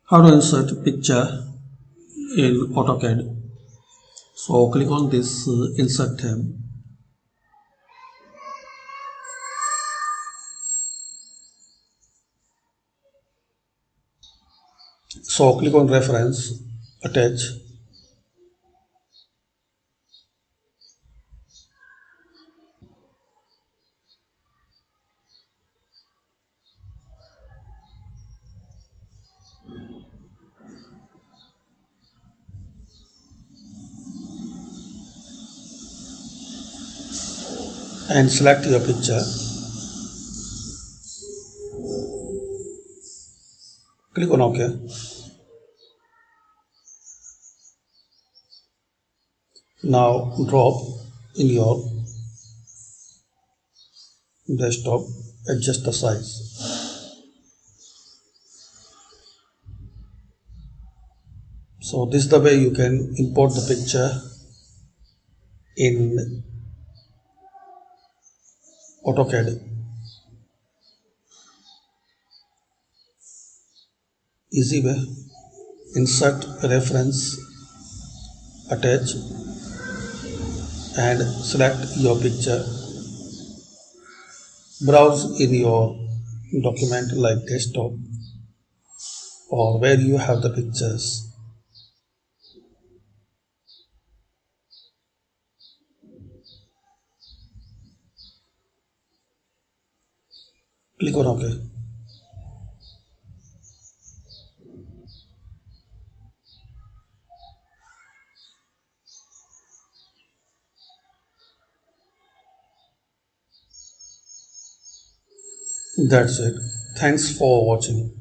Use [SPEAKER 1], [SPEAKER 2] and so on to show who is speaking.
[SPEAKER 1] How to insert picture in AutoCAD. So click on this insert tab. So click on reference, attach, and select your picture. Click on OK. Now drop in your desktop, adjust the size. So this is the way you can import the picture in AutoCAD. Easy way. Insert reference, attach, and select your picture. Browse in your document like desktop or where you have the pictures. Click on OK. That's it. Thanks for watching.